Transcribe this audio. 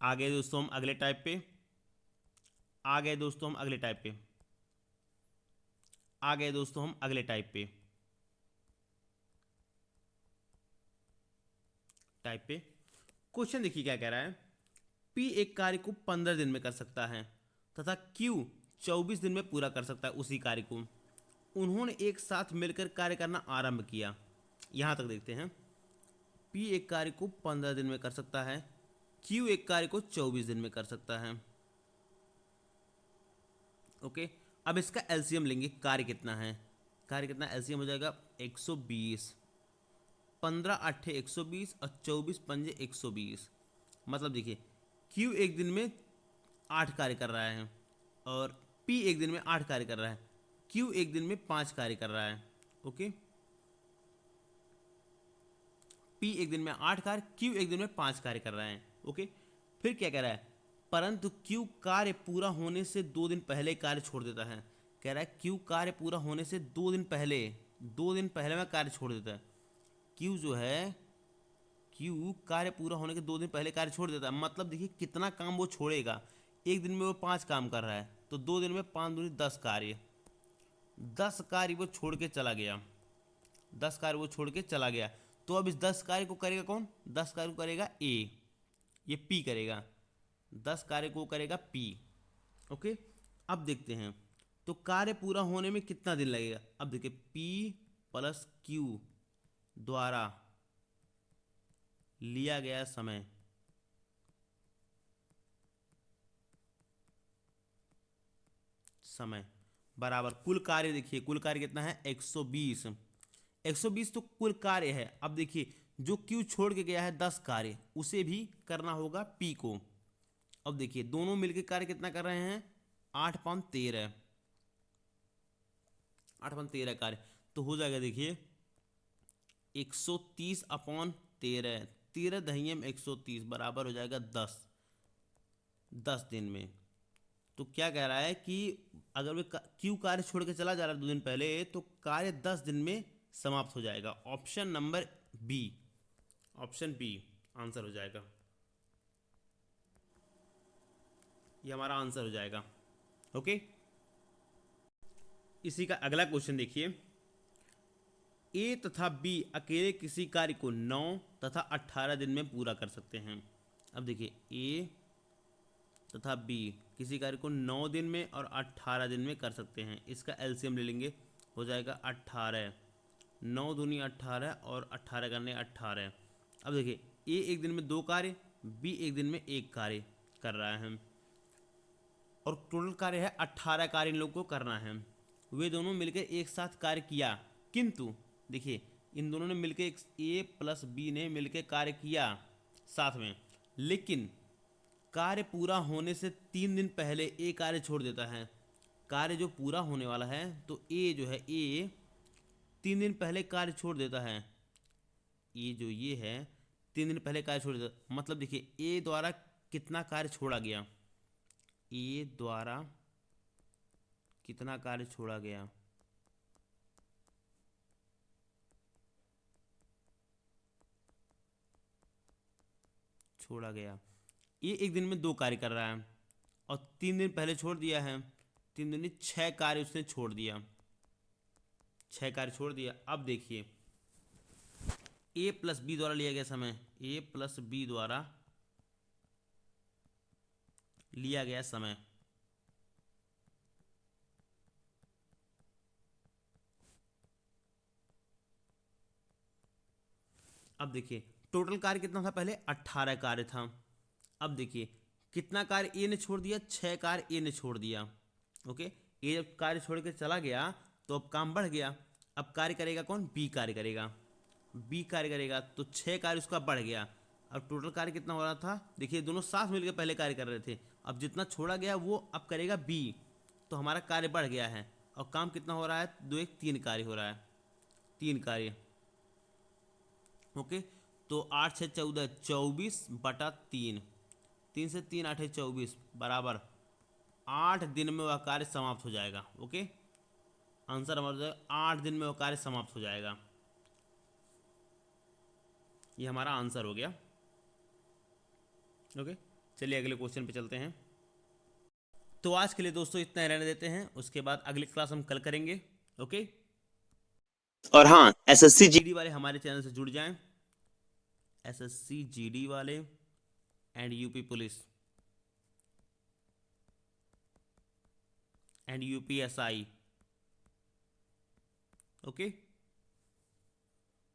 आ गए दोस्तों हम अगले टाइप पे। आ गए दोस्तों हम अगले टाइप पे। आ गए दोस्तों हम अगले टाइप पे। टाइप पे क्वेश्चन देखिए क्या कह रहा है। पी एक कार्य को 15 दिन में कर सकता है तथा क्यू 24 दिन में पूरा कर सकता है उसी कार्य को। उन्होंने एक साथ मिलकर कार्य करना आरंभ किया। यहां तक देखते हैं। पी एक कार्य को 15 दिन में कर सकता है, क्यू एक कार्य को 24 दिन में कर सकता है। ओके, अब इसका एलसीएम लेंगे। कार्य कितना है, कार्य कितना एलसीएम हो जाएगा 120। 15 अट्ठे 120 और 24 पंजे 120। मतलब देखिए क्यू एक दिन में 8 कार्य कर रहा है और पी एक दिन में 8 कार्य कर रहा है। क्यू एक दिन में 5 कार्य कर रहा है। ओके, पी एक दिन में 8 कार्य, क्यू एक दिन में 5 कार्य कर रहे हैं। ओके, फिर क्या कह रहा है, परंतु क्यू कार्य पूरा होने से 2 दिन पहले कार्य छोड़ देता है। कह रहा है क्यू कार्य पूरा होने से 2 दिन पहले, 2 दिन पहले में कार्य छोड़ देता है। क्यू जो है, क्यू कार्य पूरा होने के 2 दिन पहले कार्य छोड़ देता है। मतलब देखिए कितना काम वो छोड़ेगा। एक दिन में वो 5 काम कर रहा है तो 2 दिन में 5 दूनी 10 कार्य। 10 कार्य वो छोड़ के चला गया। 10 कार्य वो छोड़ के चला गया। तो अब इस 10 कार्य को करेगा कौन, 10 कार्य को करेगा ए, ये पी करेगा। 10 कार्य को करेगा पी। ओके, अब देखते हैं तो कार्य पूरा होने में कितना दिन लगेगा। अब देखिए पी प्लस क्यू द्वारा लिया गया समय, समय बराबर कुल कार्य। देखिए कुल कार्य कितना है 120। 120 तो कुल कार्य है। अब देखिए जो क्यू छोड़ के गया है 10 कार्य, उसे भी करना होगा पी को। अब देखिए दोनों मिलकर कार्य कितना कर रहे हैं, 8 5 13। 8 5 13 कार्य तो हो जाएगा देखिए 130/13। 13 दहिये में 130 बराबर हो जाएगा 10। 10 दिन में। तो क्या कह रहा है कि अगर वे क्यू कार्य छोड़ के चला जा रहा है 2 दिन पहले, तो कार्य 10 दिन में समाप्त हो जाएगा। Option number B, option B answer हो जाएगा। ये हमारा आंसर हो जाएगा। ओके, इसी का अगला क्वेश्चन देखिए। ए तथा बी अकेले किसी कार्य को 9 तथा 18 दिन में पूरा कर सकते हैं। अब देखिए ए तथा बी किसी कार्य को 9 दिन में और 18 दिन में कर सकते हैं। इसका एलसीएम ले लेंगे, हो जाएगा 18। 9 दूनी 18 और 18 करने 18। अब देखिए ए एक दिन में 2 कार्य, बी एक दिन में 1 कार्य कर रहा है और टोटल कार्य है 18 कार्य इन लोगों को करना है। वे दोनों मिलकर एक साथ कार्य किया, किंतु देखिए इन दोनों ने मिलकर, ए प्लस बी ने मिलकर कार्य किया साथ में, लेकिन कार्य पूरा होने से 3 दिन पहले ए कार्य छोड़ देता है। कार्य जो पूरा होने वाला है तो ए जो है, ए 3 दिन पहले कार्य छोड़ देता है। ए जो ये है 3 दिन पहले कार्य छोड़ देता, मतलब देखिए ए द्वारा कितना कार्य छोड़ा गया, ए द्वारा कितना कार्य छोड़ा गया। छोड़ा गया, ये एक दिन में 2 कार्य कर रहा है और 3 दिन पहले छोड़ दिया है। 3 दिन में 6 कार्य उसने छोड़ दिया, 6 कार्य छोड़ दिया। अब देखिए ए प्लस बी द्वारा लिया गया समय, ए प्लस बी द्वारा लिया गया समय, अब देखिए टोटल कार्य कितना था, पहले 18 कार्य था। अब देखिए कितना कार्य ए ने छोड़ दिया, 6 कार्य ए ने छोड़ दिया। ओके, ए जब कार्य छोड़ के चला गया तो अब काम बढ़ गया। अब कार्य करेगा कौन, बी कार्य करेगा। बी कार्य करेगा तो 6 कार्य उसका बढ़ गया। अब टोटल कार्य कितना हो रहा था, देखिए दोनों साथ मिलकर पहले कार्य कर रहे थे। अब जितना छोड़ा गया वो अब करेगा बी, तो हमारा कार्य बढ़ गया है और काम कितना हो रहा है, 2 1 3 कार्य हो रहा है, 3 कार्य। ओके, तो 8 6 14, 24/3। 3 से 3 8 24 बराबर 8 दिन में वह कार्य समाप्त हो जाएगा। ओके, आंसर हमारा हो जाएगा 8 दिन में वह कार्य समाप्त हो जाएगा। ये हमारा आंसर हो गया। ओके, चलिए अगले क्वेश्चन पे चलते हैं। तो आज के लिए दोस्तों इतना ही रहने देते हैं, उसके बाद अगली क्लास हम कल करेंगे। ओके। और हाँ, एसएससी जीडी वाले हमारे चैनल से जुड़ जाएं, एसएससी जीडी वाले and UP police and UPSI. Okay.